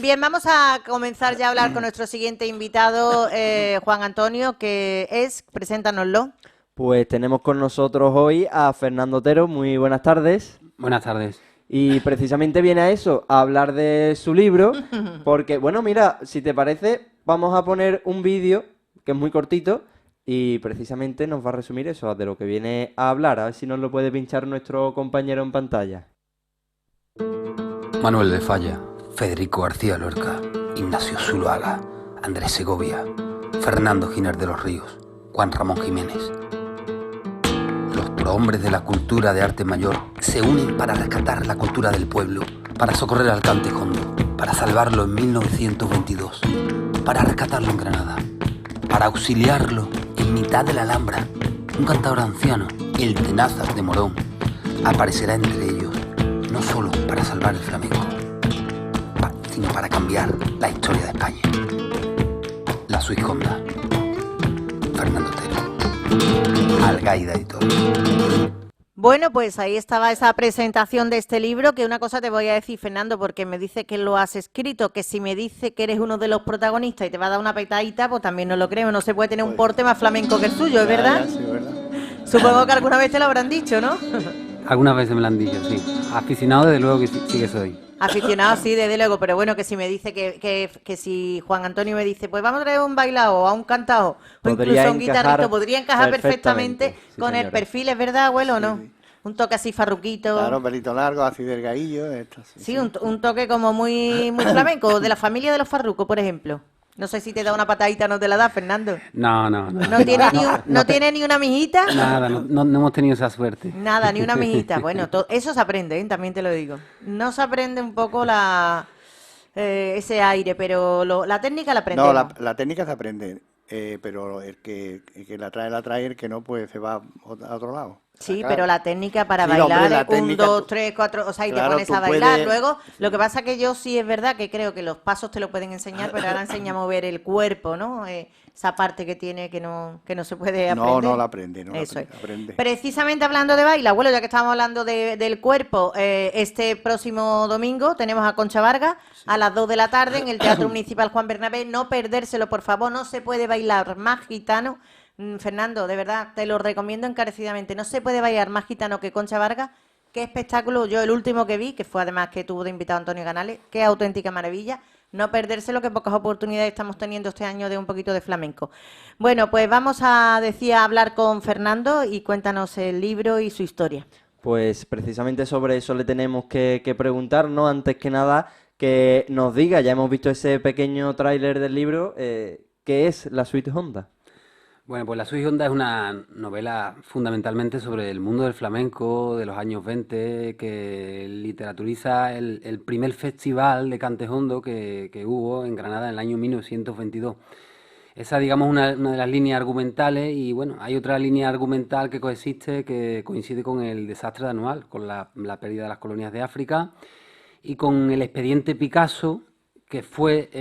Bien, vamos a comenzar ya a hablar con nuestro siguiente invitado, Juan Antonio, que es, preséntanoslo. Pues tenemos con nosotros hoy a Fernando Otero. Muy buenas tardes. Buenas tardes. Y precisamente viene a eso, a hablar de su libro, porque, bueno, mira, si te parece, vamos a poner un vídeo que es muy cortito y precisamente nos va a resumir eso, de lo que viene a hablar. A ver si nos lo puede pinchar nuestro compañero en pantalla. Manuel de Falla, Federico García Lorca, Ignacio Zuluaga, Andrés Segovia, Fernando Giner de los Ríos, Juan Ramón Jiménez. Los prohombres de la cultura de arte mayor se unen para rescatar la cultura del pueblo, para socorrer al cante hondo, para salvarlo en 1922, para rescatarlo en Granada, para auxiliarlo en mitad de la Alhambra. Un cantador anciano, el Tenazas de Morón, aparecerá entre ellos, no solo para salvar el flamenco, sino para cambiar la historia de España. La Suizconda, Fernando Otero, Algaida Editor. Bueno, pues ahí estaba esa presentación de este libro, que una cosa te voy a decir, Fernando, porque me dice que lo has escrito, que si me dice que eres uno de los protagonistas y te va a dar una petadita, pues también no lo creo, no se puede tener un porte más flamenco que el suyo, ¿es verdad? Sí, ¿verdad? Supongo que alguna vez te lo habrán dicho, ¿no? Algunas veces me lo han dicho, sí. Aficionado, desde luego que sí que soy. Aficionado, sí, desde luego, pero bueno, que si me dice que si Juan Antonio me dice, pues vamos a traer un bailao, a un cantao, o Podría incluso un encajar guitarrito, podría encajar perfectamente sí, con el señora. perfil, ¿es verdad, abuelo, o no? Sí. Un toque así farruquito. Claro, pelito largo, así delgadillo, esto. Sí, un toque como muy flamenco, de la familia de los Farrucos, por ejemplo. No sé si te da una patadita, no te la da, Fernando. No. No tiene no tiene ni una mijita. Nada, no hemos tenido esa suerte. Nada, ni una mijita. Bueno, eso se aprende, ¿eh? También te lo digo. No se aprende un poco ese aire, pero la técnica la aprendemos. No, la técnica se aprende, pero el que la trae, el que no, pues se va a otro lado. Sí, Claro. pero la técnica para Sí, hombre, bailar la es 1, técnica 2, tú- 3, 4, o sea, y te Claro, pones tú a bailar. puedes- Luego, lo que pasa que yo sí es verdad que creo que los pasos te lo pueden enseñar, pero ahora enseña a mover el cuerpo, ¿no? Esa parte que tiene que no se puede aprender. No la aprende, no la Eso aprende. Precisamente hablando de baile, abuelo, ya que estamos hablando del cuerpo, este próximo domingo tenemos a Concha Vargas a las 2 de la tarde en el Teatro Municipal Juan Bernabé. No perdérselo, por favor, no se puede bailar más gitano. Fernando, de verdad, te lo recomiendo encarecidamente. No se puede bailar más gitano que Concha Vargas. Qué espectáculo. Yo el último que vi, que fue además que tuvo de invitado Antonio Canales, qué auténtica maravilla. No perdérselo, que pocas oportunidades estamos teniendo este año de un poquito de flamenco. Bueno, pues vamos a hablar con Fernando y cuéntanos el libro y su historia. Pues precisamente sobre eso le tenemos que preguntar, ¿no? Antes que nada, que nos diga, ya hemos visto ese pequeño tráiler del libro, ¿qué es la Suite Honda? Bueno, pues La Suizconda es una novela fundamentalmente sobre el mundo del flamenco de los años 20, que literaturiza el primer festival de cante hondo que hubo en Granada en el año 1922. Esa, digamos, una de las líneas argumentales, y bueno, hay otra línea argumental que coexiste, que coincide con el desastre de Anual, con la pérdida de las colonias de África y con el expediente Picasso, que fue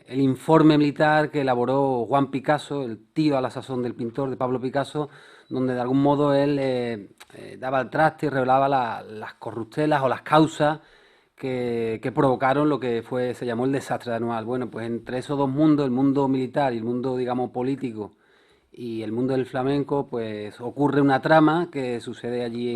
el informe militar que elaboró Juan Picasso, el tío a la sazón del pintor de Pablo Picasso, donde de algún modo él daba el traste y revelaba las corruptelas o las causas que provocaron lo que se llamó el desastre de Anual. Bueno, pues entre esos dos mundos, el mundo militar y el mundo, digamos, político y el mundo del flamenco, pues ocurre una trama que sucede allí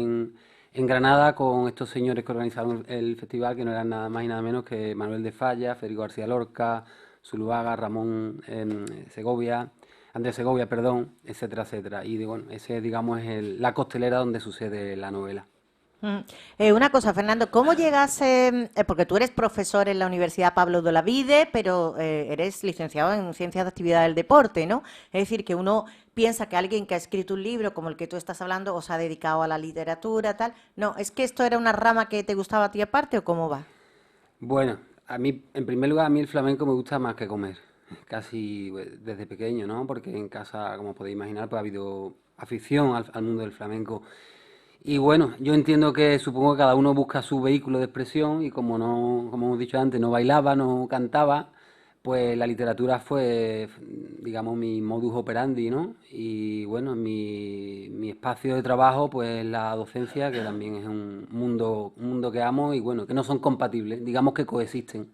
en Granada con estos señores que organizaron el festival, que no eran nada más y nada menos que Manuel de Falla, Federico García Lorca, Zuluaga, Ramón Segovia, Andrés Segovia, perdón, etcétera, etcétera. Y bueno, ese, digamos, es la costelera donde sucede la novela. Una cosa, Fernando, ¿cómo llegas? Porque tú eres profesor en la Universidad Pablo de Olavide, pero eres licenciado en Ciencias de Actividad del Deporte, ¿no? Es decir, que uno piensa que alguien que ha escrito un libro como el que tú estás hablando o se ha dedicado a la literatura, tal. No, ¿es que esto era una rama que te gustaba a ti aparte o cómo va? Bueno, a mí, en primer lugar, a mí el flamenco me gusta más que comer, casi desde pequeño, ¿no? Porque en casa, como podéis imaginar, pues ha habido afición al mundo del flamenco. Y bueno, yo entiendo que supongo que cada uno busca su vehículo de expresión y como no, como hemos dicho antes, no bailaba, no cantaba, pues la literatura fue, digamos, mi modus operandi, ¿no? Y bueno, mi espacio de trabajo, pues la docencia, que también es un mundo que amo y bueno, que no son compatibles, digamos que coexisten.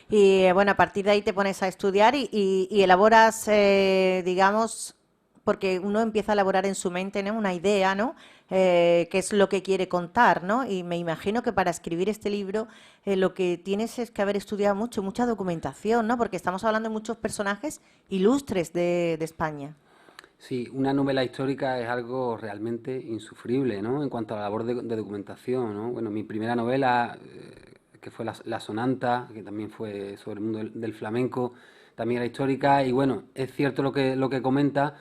Y bueno, a partir de ahí te pones a estudiar y elaboras, digamos, porque uno empieza a elaborar en su mente, ¿no? Una idea, ¿no? Qué es lo que quiere contar, ¿no? Y me imagino que para escribir este libro lo que tienes es que haber estudiado mucho, mucha documentación, ¿no? Porque estamos hablando de muchos personajes ilustres de España. Sí, una novela histórica es algo realmente insufrible, ¿no? En cuanto a la labor de documentación, ¿no? Bueno, mi primera novela, que fue La Sonanta, que también fue sobre el mundo del flamenco, también era histórica. Y bueno, es cierto lo que comenta,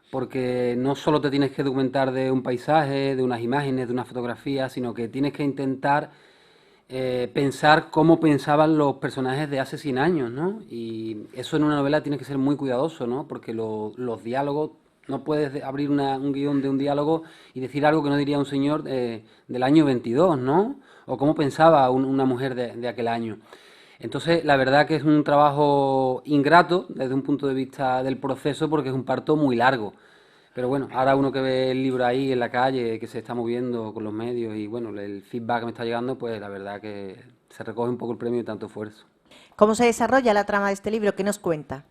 porque no solo te tienes que documentar de un paisaje, de unas imágenes, de una fotografía, sino que tienes que intentar pensar cómo pensaban los personajes de hace 100 años, ¿no? Y eso en una novela tiene que ser muy cuidadoso, ¿no? Porque los diálogos, no puedes abrir un guión de un diálogo y decir algo que no diría un señor del año 22, ¿no? O cómo pensaba una mujer de aquel año. Entonces, la verdad que es un trabajo ingrato desde un punto de vista del proceso porque es un parto muy largo. Pero bueno, ahora uno que ve el libro ahí en la calle, que se está moviendo con los medios y bueno, el feedback que me está llegando, pues la verdad que se recoge un poco el premio de tanto esfuerzo. ¿Cómo se desarrolla la trama de este libro? ¿Qué nos cuenta?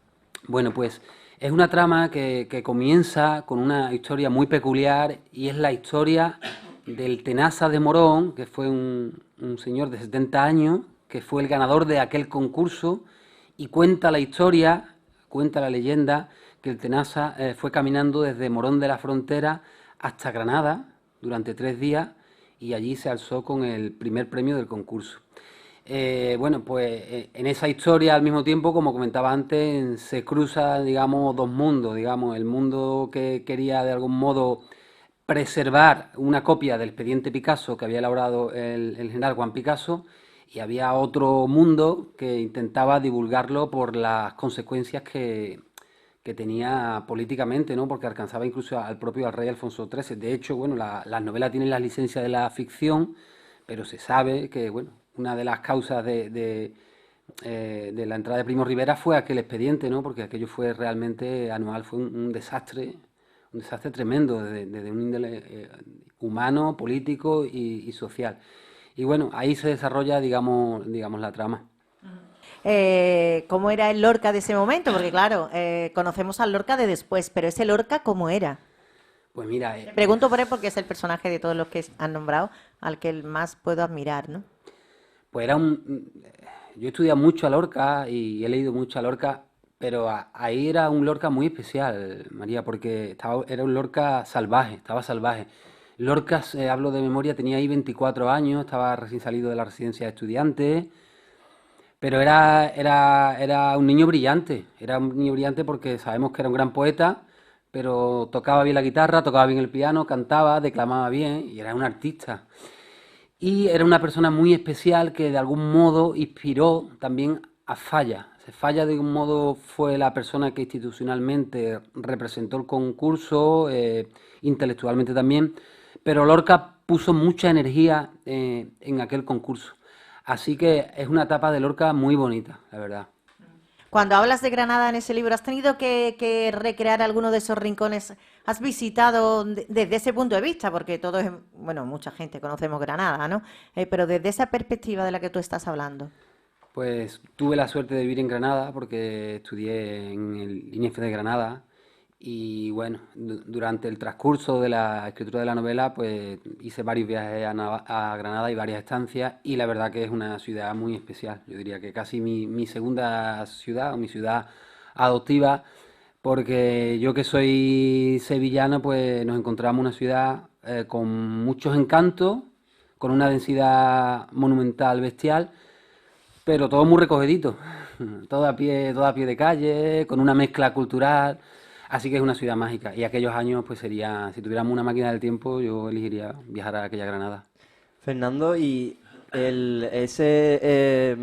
Bueno, pues es una trama que comienza con una historia muy peculiar y es la historia del Tenaza de Morón, que fue un señor de 70 años, que fue el ganador de aquel concurso y cuenta la historia, cuenta la leyenda, que el Tenaza fue caminando desde Morón de la Frontera hasta Granada durante 3 días y allí se alzó con el primer premio del concurso. Bueno, pues en esa historia al mismo tiempo, como comentaba antes, se cruza, digamos, dos mundos, digamos, el mundo que quería de algún modo preservar una copia del expediente Picasso que había elaborado el general Juan Picasso y había otro mundo que intentaba divulgarlo por las consecuencias que tenía políticamente, ¿no? Porque alcanzaba incluso al propio al rey Alfonso XIII. De hecho, bueno, las novelas tienen la licencia de la ficción, pero se sabe que, bueno, una de las causas de la entrada de Primo Rivera fue aquel expediente, ¿no? Porque aquello fue realmente anual, fue un desastre tremendo desde un índole humano, político y social. Y bueno, ahí se desarrolla, digamos la trama. ¿Cómo era el Lorca de ese momento? Porque claro, conocemos al Lorca de después, pero ese Lorca, ¿cómo era? Pues mira, Me pregunto por él porque es el personaje de todos los que han nombrado al que más puedo admirar, ¿no? pues yo he estudiado mucho a Lorca y he leído mucho a Lorca, pero ahí era un Lorca muy especial, María, porque era un Lorca salvaje, estaba salvaje. Lorca, hablo de memoria, tenía ahí 24 años, estaba recién salido de la residencia de estudiantes, pero era un niño brillante porque sabemos que era un gran poeta, pero tocaba bien la guitarra, tocaba bien el piano, cantaba, declamaba bien y era un artista. Y era una persona muy especial que de algún modo inspiró también a Falla. Falla de algún modo fue la persona que institucionalmente representó el concurso, intelectualmente también, pero Lorca puso mucha energía en aquel concurso. Así que es una etapa de Lorca muy bonita, la verdad. Cuando hablas de Granada en ese libro, ¿has tenido que recrear alguno de esos rincones? ¿Has visitado desde ese punto de vista? Porque todos, bueno, mucha gente conocemos Granada, ¿no? Pero desde esa perspectiva de la que tú estás hablando. Pues tuve la suerte de vivir en Granada porque estudié en el INEF de Granada y bueno, durante el transcurso de la escritura de la novela pues hice varios viajes a Granada y varias estancias y la verdad que es una ciudad muy especial. Yo diría que casi mi segunda ciudad o mi ciudad adoptiva porque yo que soy sevillano pues nos encontramos una ciudad con muchos encantos, con una densidad monumental bestial pero todo muy recogidito, todo a pie de calle, con una mezcla cultural, así que es una ciudad mágica. Y aquellos años, pues sería, si tuviéramos una máquina del tiempo, yo elegiría viajar a aquella Granada. Fernando, y ese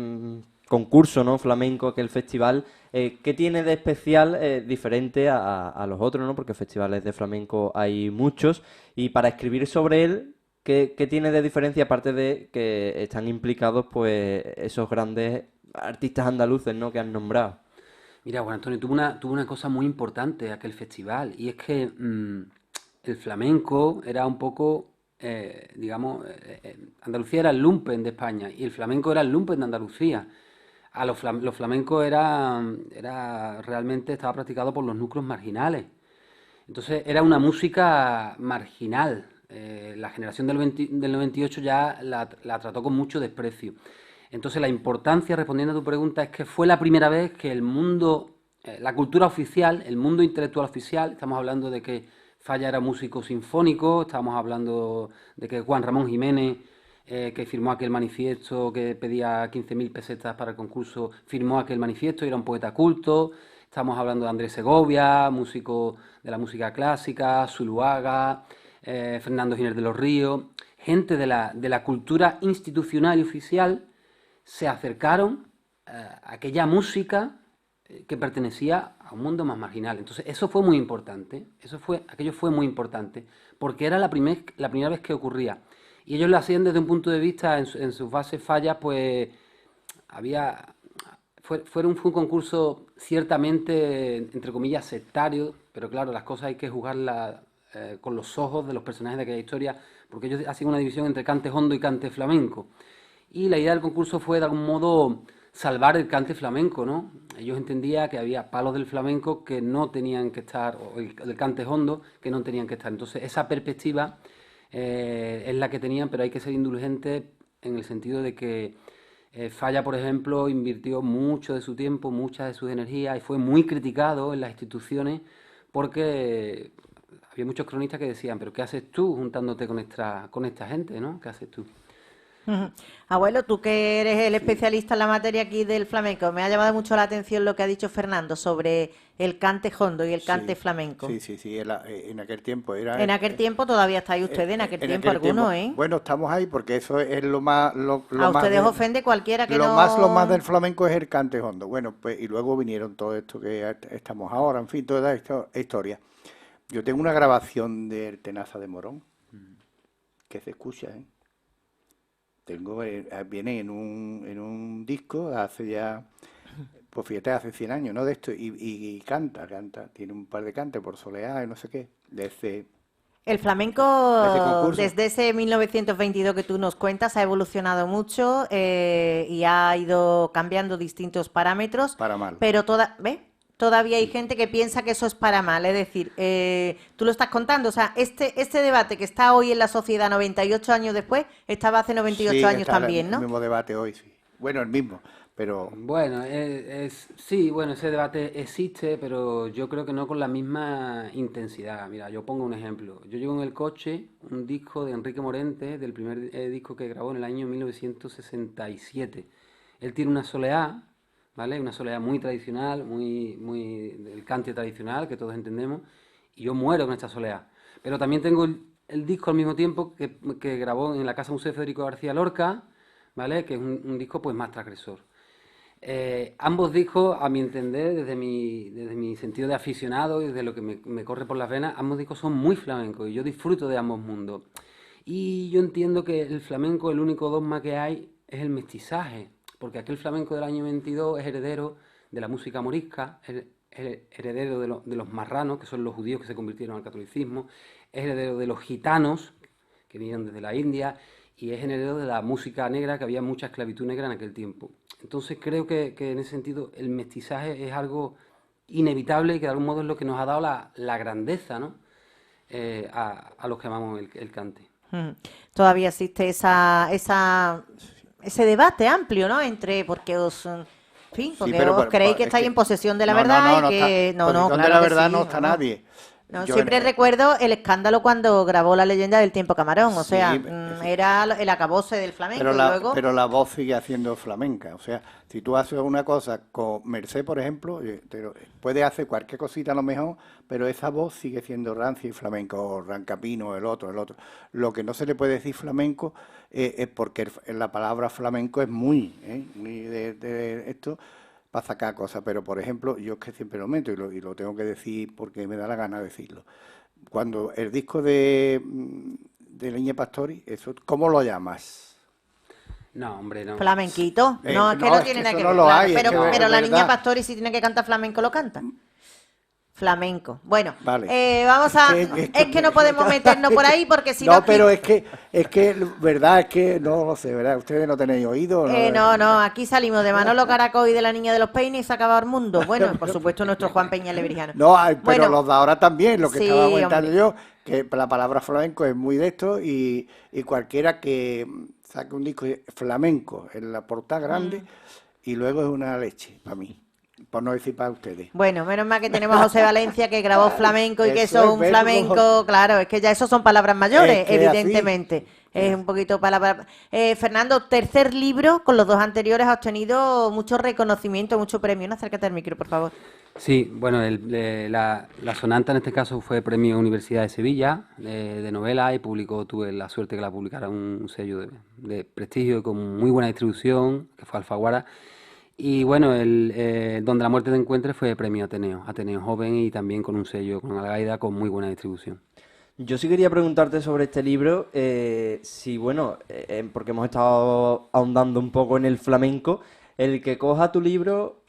concurso, ¿no? Flamenco, aquel festival, ¿qué tiene de especial diferente a los otros, ¿no? Porque festivales de flamenco hay muchos, y para escribir sobre él, ¿qué tiene de diferencia aparte de que están implicados pues esos grandes artistas andaluces, ¿no? que han nombrado? Mira, Juan Antonio, tuvo una cosa muy importante aquel festival, y es que el flamenco era un poco, digamos, Andalucía era el lumpen de España, y el flamenco era el lumpen de Andalucía. Los flamencos era realmente estaba practicado por los núcleos marginales. Entonces era una música marginal. La generación del 98 ya la trató con mucho desprecio. Entonces la importancia, respondiendo a tu pregunta, es que fue la primera vez que el mundo, la cultura oficial, el mundo intelectual oficial, estamos hablando de que Falla era músico sinfónico, estamos hablando de que Juan Ramón Jiménez, que firmó aquel manifiesto que pedía 15.000 pesetas para el concurso, firmó aquel manifiesto y era un poeta culto. Estamos hablando de Andrés Segovia, músico de la música clásica, Zuluaga, Fernando Giner de los Ríos, gente de la cultura institucional y oficial se acercaron a aquella música que pertenecía a un mundo más marginal. Entonces eso fue muy importante, aquello fue muy importante, porque era la primera vez que ocurría. Y ellos lo hacían desde un punto de vista, en sus bases fallas, pues fue un concurso ciertamente, entre comillas, sectario, pero claro, las cosas hay que jugarlas con los ojos de los personajes de aquella historia, porque ellos hacían una división entre cante hondo y cante flamenco. Y la idea del concurso fue, de algún modo, salvar el cante flamenco, ¿no? Ellos entendían que había palos del flamenco que no tenían que estar, o el cante hondo que no tenían que estar. Entonces, esa perspectiva es la que tenían, pero hay que ser indulgentes en el sentido de que Falla, por ejemplo, invirtió mucho de su tiempo, muchas de sus energías y fue muy criticado en las instituciones porque había muchos cronistas que decían, pero ¿qué haces tú juntándote con esta gente, ¿no? ¿Qué haces tú? Ujú. Abuelo, tú que eres el especialista en la materia aquí del flamenco, me ha llamado mucho la atención lo que ha dicho Fernando sobre el cante hondo y el cante flamenco. Sí, en aquel tiempo era... En aquel tiempo todavía estáis ustedes, en aquel tiempo algunos, ¿eh? Bueno, estamos ahí porque eso es lo más... Lo A más ustedes ofende cualquiera que no... Lo más del flamenco es el cante hondo. Bueno, pues y luego vinieron todo esto que estamos ahora, en fin, toda esta historia. Yo tengo una grabación de Tenaza de Morón que se escucha, ¿eh? Viene en un disco hace ya, pues fíjate, hace 100 años, ¿no? De esto, y canta, tiene un par de cantes por soleá y no sé qué, de ese... El flamenco, concurso. desde ese 1922 que tú nos cuentas, ha evolucionado mucho y ha ido cambiando distintos parámetros. Para mal. Pero todavía hay gente que piensa que eso es para mal. Es decir, tú lo estás contando, o sea, este debate que está hoy en la sociedad 98 años después, estaba hace 98 años también, ¿no? El mismo debate hoy, sí. Bueno, el mismo, pero... Bueno, sí, bueno, ese debate existe, pero yo creo que no con la misma intensidad. Mira, yo pongo un ejemplo. Yo llevo en el coche un disco de Enrique Morente, del primer disco que grabó en el año 1967. Él tiene una soleá, ¿vale? Una soleá muy tradicional, muy del cante tradicional, que todos entendemos, y yo muero con esta soleá. Pero también tengo el disco al mismo tiempo que grabó en la Casa Museo Federico García Lorca, ¿vale? Que es un disco pues más transgresor. Ambos discos, a mi entender, desde mi sentido de aficionado y desde lo que me corre por las venas, ambos discos son muy flamencos y yo disfruto de ambos mundos. Y yo entiendo que el flamenco, el único dogma que hay es el mestizaje, porque aquel flamenco del año 22 es heredero de la música morisca, es heredero de los marranos, que son los judíos que se convirtieron al catolicismo, es heredero de los gitanos, que vinieron desde la India, y es heredero de la música negra, que había mucha esclavitud negra en aquel tiempo. Entonces creo que en ese sentido el mestizaje es algo inevitable y que de algún modo es lo que nos ha dado la grandeza, ¿no? A los que amamos el cante. Todavía existe ese debate amplio, ¿no? Porque os... En fin, porque os creéis que estáis en posesión de la verdad y que... No, de la verdad no está nadie. No, siempre recuerdo el escándalo cuando grabó La leyenda del tiempo Camarón, o Sí, sea, sí. era el acabose del flamenco y luego... Pero la voz sigue haciendo flamenca. O sea, si tú haces una cosa con Mercé, por ejemplo, puede hacer cualquier cosita a lo mejor, pero esa voz sigue siendo rancia y flamenco, o Rancapino, el otro. Lo que no se le puede decir flamenco es porque la palabra flamenco es muy de esto para sacar cosas. Pero, por ejemplo, yo es que siempre lo meto y lo tengo que decir porque me da la gana decirlo. Cuando el disco de Leña Pastori, eso, ¿cómo lo llamas? No, hombre, no. Flamenquito. No, es que no, no es tiene que nada eso que no ver. lo Claro, hay, es pero que es la niña verdad. Pastori, si tiene que cantar flamenco, lo canta. Flamenco. Bueno, Vale. vamos a... Es que no podemos meternos por ahí porque si no... No, pero es que, verdad, es que no lo sé, ¿verdad? ¿Ustedes no tenéis oído? No, aquí salimos de Manolo Caracol y de la Niña de los Peines y se ha acabado el mundo. Bueno, por supuesto nuestro Juan Peña Lebrijano. No, pero Bueno, los de ahora también, lo que sí, estaba comentando hombre. yo, que la palabra flamenco es muy de esto y cualquiera que saque un disco flamenco en la portada grande y luego es una leche para mí, por no decir para ustedes. Bueno, menos mal que tenemos a José Valencia que grabó flamenco y que Eso eso es es, un ¿ves? flamenco, claro, es que ya eso son palabras mayores, Es que así. evidentemente. Es un poquito palabra. Fernando, tercer libro, con los dos anteriores ha obtenido mucho reconocimiento, mucho premio. No, acércate al micro, por favor. Sí, bueno, la Sonanta en este caso fue premio Universidad de Sevilla de novela y tuve la suerte que la publicara un sello de prestigio y con muy buena distribución, que fue Alfaguara. Y bueno, Donde la muerte te encuentre fue premio Ateneo, Ateneo Joven y también con un sello, con Algaida, con muy buena distribución. Yo sí quería preguntarte sobre este libro, si bueno, porque hemos estado ahondando un poco en el flamenco, el que coja tu libro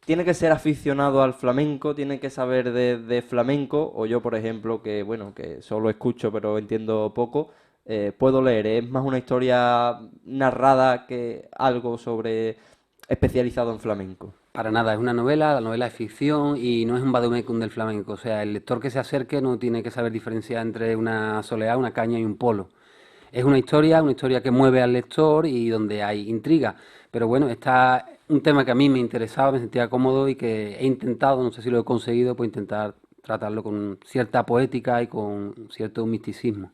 tiene que ser aficionado al flamenco, tiene que saber de flamenco, o yo, por ejemplo, que bueno, que solo escucho pero entiendo poco, puedo leer. Es más una historia narrada que algo sobre especializado en flamenco. Para nada, es una novela, la novela es ficción y no es un vademecum del flamenco. O sea, el lector que se acerque no tiene que saber diferenciar entre una soleá, una caña y un polo. Es una historia que mueve al lector y donde hay intriga. Pero bueno, está un tema que a mí me interesaba, me sentía cómodo y que he intentado, no sé si lo he conseguido, pues intentar tratarlo con cierta poética y con cierto misticismo.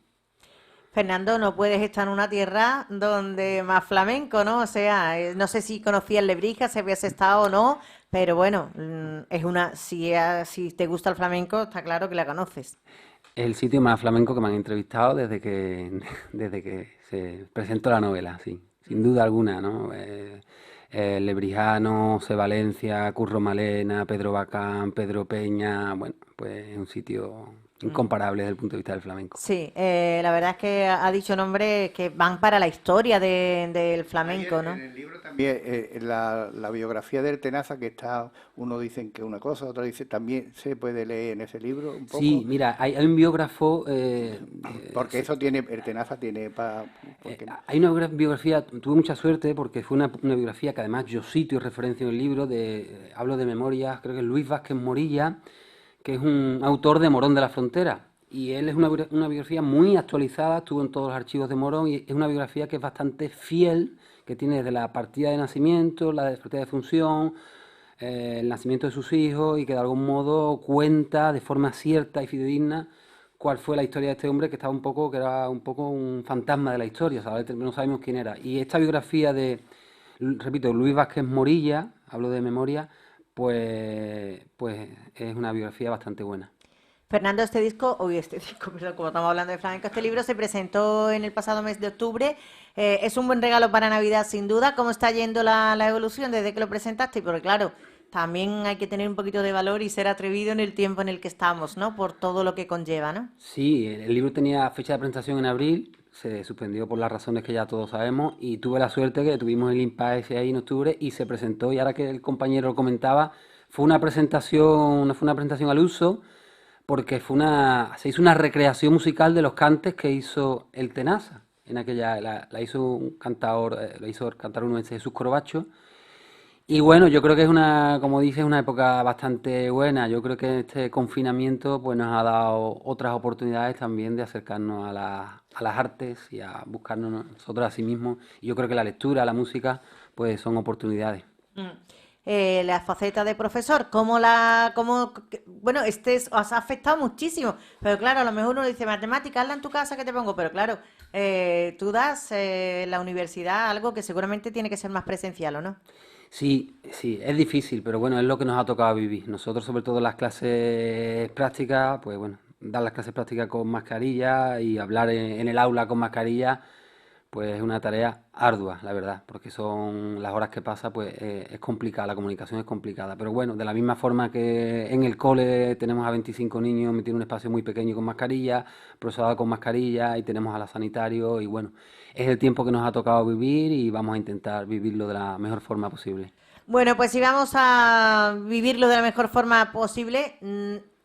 Fernando, no puedes estar en una tierra donde más flamenco, ¿no? O sea, no sé si conocías Lebrija, si habías estado o no, pero bueno, es una, si te gusta el flamenco, está claro que la conoces. Es el sitio más flamenco que me han entrevistado desde que se presentó la novela, sí, sin duda alguna, ¿no? Lebrijano, C. Valencia, Curro Malena, Pedro Bacán, Pedro Peña, bueno, pues es un sitio incomparable desde el punto de vista del flamenco. Sí, la verdad es que ha dicho nombres que van para la historia del flamenco, ¿no? En el libro también, la biografía de Tenaza, que está, uno dicen que una cosa, otro dice, también se puede leer en ese libro un poco. Sí, mira, hay un biógrafo... porque eso tiene, el Tenaza tiene para... hay una biografía, tuve mucha suerte porque fue una biografía que además yo cito y referencio en el libro, hablo de memoria, creo que es Luis Vázquez Morilla, que es un autor de Morón de la Frontera. Y él es una biografía muy actualizada, estuvo en todos los archivos de Morón y es una biografía que es bastante fiel, que tiene desde la partida de nacimiento, la partida de función, el nacimiento de sus hijos y que de algún modo cuenta de forma cierta y fidedigna cuál fue la historia de este hombre que era un poco un fantasma de la historia, ¿sabes? No sabemos quién era. Y esta biografía repito, Luis Vázquez Morilla, hablo de memoria, pues es una biografía bastante buena. Fernando, perdón, como estamos hablando de flamenco, este libro se presentó en el pasado mes de octubre. Es un buen regalo para Navidad, sin duda. ¿Cómo está yendo la evolución desde que lo presentaste? Porque claro, también hay que tener un poquito de valor y ser atrevido en el tiempo en el que estamos, ¿no? Por todo lo que conlleva, ¿no? Sí, el libro tenía fecha de presentación en abril, se suspendió por las razones que ya todos sabemos y tuve la suerte que tuvimos el impasse ahí en octubre y se presentó y ahora que el compañero lo comentaba, fue una presentación al uso porque se hizo una recreación musical de los cantes que hizo el Tenaza. En aquella, la hizo un cantador, la hizo cantar un Jesús Corbacho. Y bueno, yo creo que como dices, una época bastante buena. Yo creo que este confinamiento pues nos ha dado otras oportunidades también de acercarnos a las artes y a buscarnos nosotros a sí mismos. Y yo creo que la lectura, la música, pues son oportunidades. La faceta de profesor, bueno, os ha afectado muchísimo, pero claro, a lo mejor uno dice, matemáticas, hazla en tu casa que te pongo, pero claro, tú das en la universidad algo que seguramente tiene que ser más presencial, ¿o no? Sí, es difícil, pero bueno, es lo que nos ha tocado vivir. Nosotros, sobre todo las clases prácticas, pues bueno, dar las clases prácticas con mascarilla y hablar en el aula con mascarilla, pues es una tarea ardua, la verdad, porque son las horas que pasa, pues es complicada, la comunicación es complicada. Pero bueno, de la misma forma que en el cole tenemos a 25 niños metidos en un espacio muy pequeño con mascarilla, profesorado con mascarilla y tenemos a los sanitarios y bueno, es el tiempo que nos ha tocado vivir y vamos a intentar vivirlo de la mejor forma posible. Bueno, pues si vamos a vivirlo de la mejor forma posible,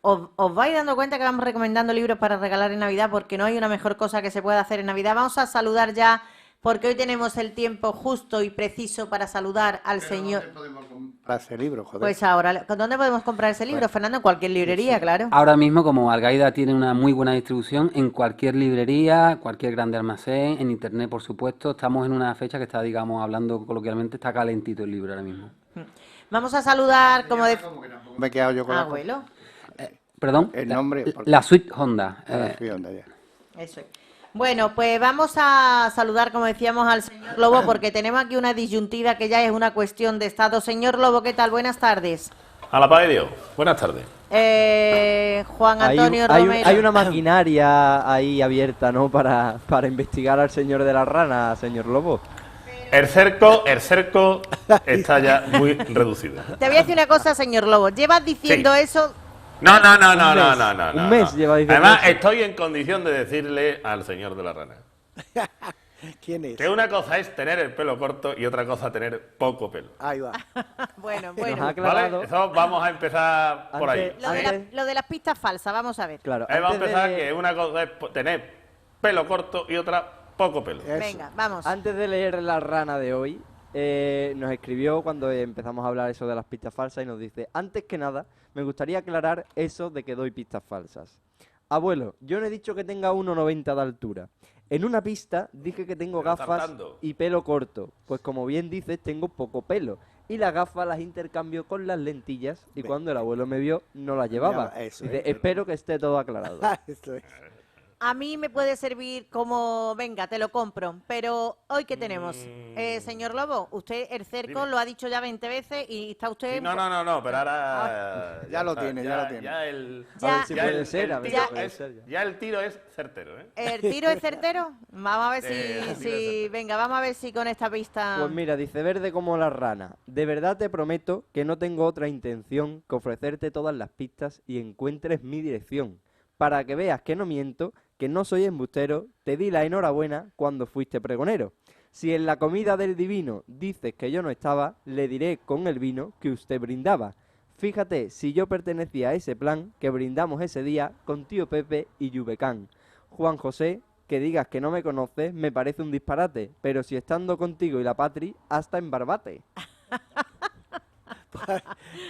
os vais dando cuenta que vamos recomendando libros para regalar en Navidad porque no hay una mejor cosa que se pueda hacer en Navidad. Vamos a saludar ya porque hoy tenemos el tiempo justo y preciso para saludar al señor. ¿Dónde podemos comprar ese libro, joder? Pues ahora, ¿dónde podemos comprar ese libro, Fernando? En cualquier librería, claro. Ahora mismo, como Algaida tiene una muy buena distribución en cualquier librería, cualquier grande almacén, en internet, por supuesto. Estamos en una fecha que está, digamos, hablando coloquialmente, está calentito el libro ahora mismo. Vamos a saludar, como de... Me he quedado yo con la Abuelo. Perdón. El nombre, La Suite Honda. Sí, onda, ya. Eso es. Bueno, pues vamos a saludar, como decíamos, al señor Lobo, porque tenemos aquí una disyuntiva que ya es una cuestión de estado. Señor Lobo, ¿qué tal? Buenas tardes. A la paz de Dios. Buenas tardes. Juan Antonio hay Romero. hay una maquinaria ahí abierta, ¿no? Para investigar al señor de la rana, señor Lobo. El cerco está ya muy reducido. Te voy a decir una cosa, señor Lobo. Llevas diciendo Sí. eso... No. Un mes lleva diciendo Además, eso. estoy en condición de decirle al señor de la rana ¿Quién es? que una cosa es tener el pelo corto y otra cosa tener poco pelo. Ahí va. Bueno, Nos ha bueno. aclarado. ¿Vale? Eso vamos a empezar por ahí. Antes- Lo de, antes- lo de las pistas falsas, vamos a ver. Claro, Vamos a antes empezar de- que una cosa es tener pelo corto y otra poco pelo. Eso. Venga, vamos. Antes de leer la rana de hoy, nos escribió cuando empezamos a hablar eso de las pistas falsas y nos dice: antes que nada, me gustaría aclarar eso de que doy pistas falsas. Abuelo, yo no he dicho que tenga 1,90 de altura. En una pista dije que tengo Pero gafas tartando. y pelo corto. Pues como bien dices, tengo poco pelo. Y las gafas las intercambio con las lentillas y cuando el abuelo me vio, no las llevaba. Ya, eso Dice, es. espero que esté todo aclarado. Esto es. A mí me puede servir como, venga, te lo compro, pero hoy ¿qué tenemos? Señor Lobo, usted el cerco Dime. lo ha dicho ya 20 veces y está usted... Sí, no, pero ahora... Ya lo está, tiene, ya lo tiene. Ya el, Ya- A ver si ya puede el- ser, el a ver tiro si puede es- ser ya. ya el tiro es certero, ¿eh? ¿El tiro es certero? Vamos a ver el tiro es si... certero. Venga, vamos a ver si con esta pista... Pues mira, dice verde como la rana. De verdad te prometo que no tengo otra intención que ofrecerte todas las pistas y encuentres mi dirección. Para que veas que no miento, que no soy embustero, te di la enhorabuena cuando fuiste pregonero. Si en la comida del divino dices que yo no estaba, le diré con el vino que usted brindaba. Fíjate si yo pertenecía a ese plan que brindamos ese día con tío Pepe y Yubecán. Juan José, que digas que no me conoces me parece un disparate, pero si estando contigo y la Patri, hasta en Barbate.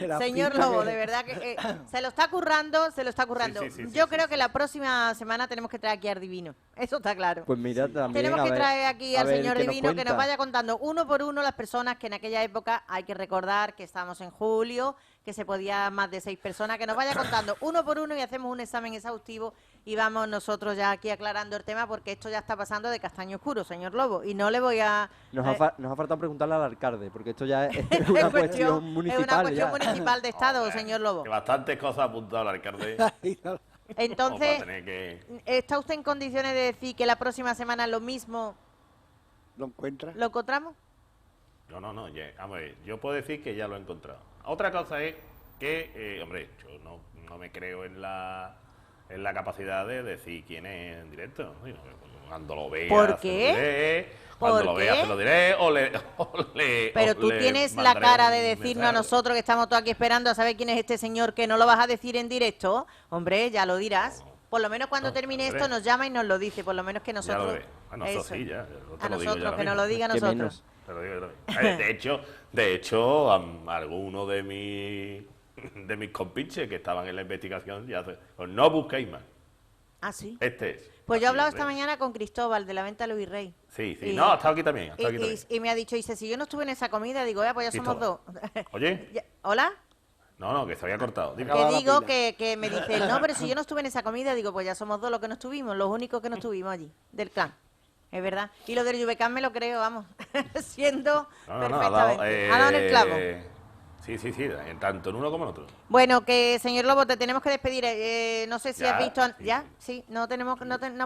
La Señor pista Lobo, que- de verdad que se lo está currando, se lo está currando. Sí, Yo sí, creo sí, que la próxima semana tenemos que traer aquí al Divino. Eso está claro. Pues mira, también Tenemos a que ver- traer aquí a al ver señor qué nos Divino que nos cuenta. vaya contando uno por uno las personas que en aquella época, hay que recordar que estábamos en julio, que se podía más de 6 personas, que nos vaya contando uno por uno y hacemos un examen exhaustivo y vamos nosotros ya aquí aclarando el tema porque esto ya está pasando de castaño oscuro, señor Lobo, y no le voy a... Nos ha faltado preguntarle al alcalde, porque esto ya es es una cuestión es municipal. una cuestión ya. municipal de Estado, señor Lobo. Que bastantes cosas ha apuntado el alcalde. Ahí no- como Entonces, para tener que... ¿está usted en condiciones de decir que la próxima semana lo mismo ¿Lo encuentra? lo encontramos? No, vamos a ver, yo puedo decir que ya lo he encontrado. Otra cosa es que, hombre, yo no me creo en la capacidad de decir quién es en directo. ¿No? Cuando lo vea, ¿Por se lo qué? diré. Cuando ¿Por lo vea, qué? se lo diré. Pero tú tienes la cara de decirnos a nosotros nosotros que estamos todos aquí esperando a saber quién es este señor que no lo vas a decir en directo. Hombre, ya lo dirás. Por lo menos cuando No, termine hombre. esto nos llama y nos lo dice. Por lo menos que Ya lo nosotros... ve. A nosotros Eso. sí, ya. yo te A lo digo ya nosotros, ahora que nos mismo. lo diga a Que nosotros. menos. Te lo digo, te lo digo. De hecho, algunos de mis compinches que estaban en la investigación ya pues no busquéis más. Ah, sí. Este es. Pues yo he Así, hablado hombre. esta mañana con Cristóbal de la venta Luis Rey. Sí. Y- No, ha estado aquí también. ha estado aquí Y, también. y me ha dicho, dice, si yo no estuve en esa comida, digo, ya, pues ya somos dos. Cristóbal. Oye. ¿Hola? No, que se había cortado. Dime. Acaba Que la digo pila. que me dice, no, pero si yo no estuve en esa comida, digo, pues ya somos dos los que no estuvimos, los únicos que no estuvimos allí, del clan. Es verdad. Y lo del Yubecán me lo creo, vamos, siendo No, perfectamente. Ha dado en el clavo. Sí, tanto en uno como en otro. Bueno, que señor Lobo, te tenemos que despedir. No sé si Ya, has visto... sí, ¿Ya? sí. Sí, no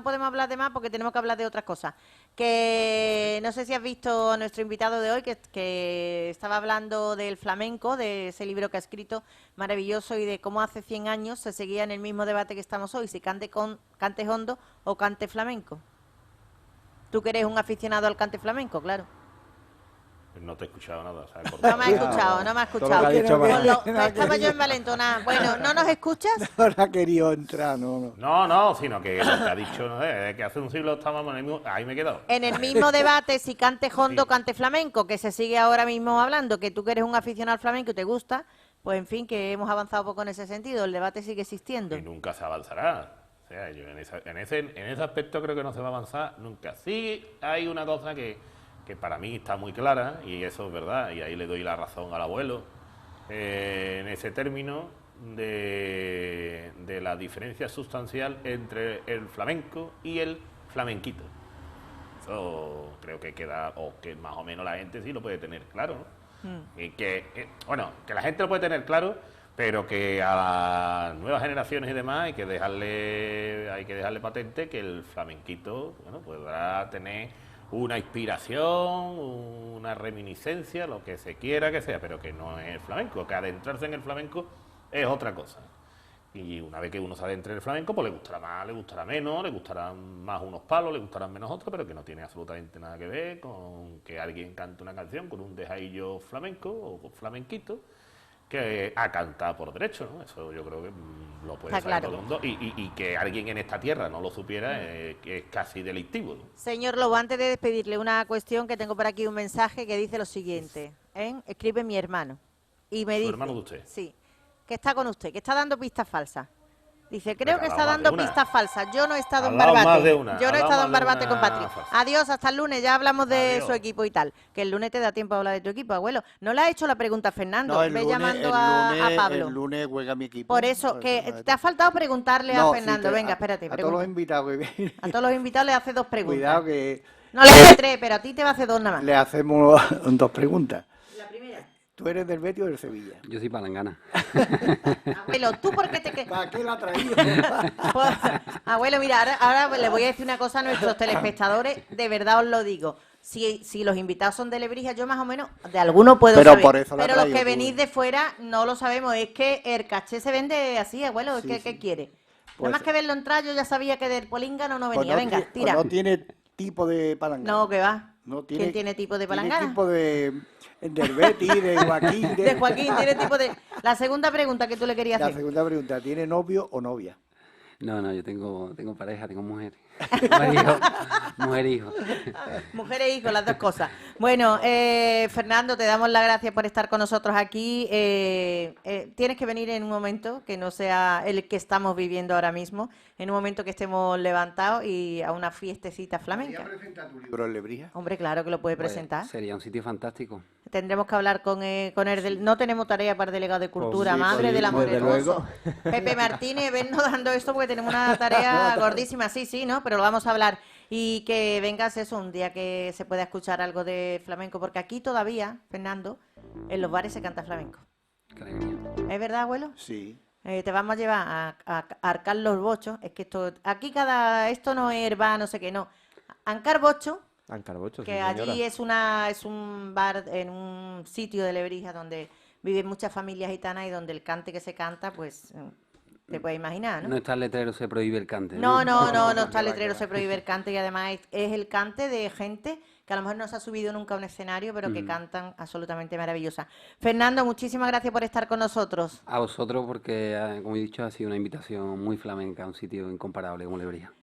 podemos hablar de más porque tenemos que hablar de otras cosas. Que no sé si has visto a nuestro invitado de hoy, que estaba hablando del flamenco, de ese libro que ha escrito maravilloso y de cómo hace 100 años se seguía en el mismo debate que estamos hoy, si cante hondo o cante flamenco. Tú que eres un aficionado al cante flamenco, claro. No te he escuchado nada. Se ha No cortado. me ha escuchado, no me ha Todo lo escuchado. que ha dicho Con Manolo. estaba yo envalentonada. Bueno, ¿no nos escuchas? No la ha querido entrar, no. No, sino que lo que ha dicho, no sé, que hace un siglo estábamos en el mismo... Ahí me he quedado. En el mismo debate si cante hondo o cante flamenco, que se sigue ahora mismo hablando, que tú que eres un aficionado al flamenco y te gusta, pues en fin, que hemos avanzado poco en ese sentido, el debate sigue existiendo. Y nunca se avanzará. O sea, yo en ese aspecto creo que no se va a avanzar nunca. Sí hay una cosa que para mí está muy clara, y eso es verdad, y ahí le doy la razón al abuelo, en ese término de la diferencia sustancial entre el flamenco y el flamenquito. Eso creo que queda, o que más o menos la gente sí lo puede tener claro, ¿no? Y que la gente lo puede tener claro, pero que a las nuevas generaciones y demás hay que dejarle patente que el flamenquito, bueno, podrá tener una inspiración, una reminiscencia, lo que se quiera que sea, pero que no es el flamenco, que adentrarse en el flamenco es otra cosa. Y una vez que uno se adentre en el flamenco, pues le gustará más, le gustará menos, le gustarán más unos palos, le gustarán menos otros, pero que no tiene absolutamente nada que ver con que alguien cante una canción con un dejaillo flamenco o flamenquito, que a cantar por derecho, ¿no? Eso yo creo que lo puede Está saber claro. todo el mundo, y que alguien en esta tierra no lo supiera, que es casi delictivo, ¿no? Señor Lobo, antes de despedirle, una cuestión que tengo por aquí, un mensaje que dice lo siguiente. Escribe mi hermano. Y me ¿Su dice, hermano de usted? Sí, que está con usted, que está dando pistas falsas. Dice, creo que Venga, está ha dado más dando de una. pistas falsas. Yo no he estado Ha en dado Barbate. más de una, Yo no ha he dado estado en más de Barbate con una Patri. falsa. Adiós, hasta el lunes. Ya hablamos de Adiós. su equipo y tal. Que el lunes te da tiempo a hablar de tu equipo, abuelo. No le ha hecho la pregunta a Fernando. No, el Ve lunes, llamando el a lunes- Pablo. el lunes juega mi equipo. Por eso, que te ha faltado preguntarle No, a sí, Fernando. Venga, espérate. A todos los pregunta. invitados que vienen. A todos los invitados le hace dos preguntas. Cuidado que No le hace tres, pero a ti te va a hacer dos nada más. le hacemos dos preguntas. La primera. ¿Tú eres del Betis o del Sevilla? Yo soy palangana. Abuelo, ¿tú por qué te crees? ¿Para qué la ha traído? Pues, abuelo, mira, ahora le voy a decir una cosa a nuestros telespectadores, de verdad os lo digo. Si los invitados son de Lebrija, yo más o menos de alguno puedo Pero saber. por eso la Pero los traigo que tú. venís de fuera no lo sabemos. Es que el caché se vende así, abuelo. Sí, ¿Qué sí. quiere? Pues- Nada más que verlo entrar, yo ya sabía que del Políngano no Pues venía. Venga, pues tira. no tiene tipo de palangana. No, que va. No ¿Quién tiene tipo de Tiene palangana? tipo del Betis, de Joaquín. De Joaquín tiene tipo de... La segunda pregunta que tú le querías La hacer. segunda pregunta, ¿tiene novio o novia? No, yo tengo pareja, tengo mujer. Mujer, hijo. Mujer, hijo. Mujer e hijo, las dos cosas. Bueno, Fernando, te damos las gracias por estar con nosotros aquí. Tienes que venir en un momento que no sea el que estamos viviendo ahora mismo, en un momento que estemos levantados y a una fiestecita flamenca. presentar tu libro en Lebrija? Hombre, claro que lo puede Pues, presentar. sería un sitio fantástico. Tendremos que hablar con él. No tenemos tarea para el delegado de Cultura, sí, madre sí, del amor desde hermoso. luego. Pepe Martínez, vennos dando esto porque tenemos una tarea gordísima. Sí, ¿no? Pero lo vamos a hablar. Y que vengas eso un día que se pueda escuchar algo de flamenco, porque aquí todavía, Fernando, en los bares se canta flamenco. Qué alegría. ¿Es verdad, abuelo? Sí. Te vamos a llevar a arcar los bochos. Es que aquí esto no es herba, no sé qué, no. Ancar bocho, Ancarbocho, que sí, señora. allí es un bar en un sitio de Lebrija donde viven muchas familias gitanas y donde el cante que se canta, pues te puedes imaginar, No ¿no? está el letrero, se prohíbe el cante. No está el letrero, se prohíbe el cante y además es el cante de gente que a lo mejor no se ha subido nunca a un escenario, pero que cantan absolutamente maravillosa. Fernando, muchísimas gracias por estar con nosotros. A vosotros porque, como he dicho, ha sido una invitación muy flamenca, a un sitio incomparable como Lebrija.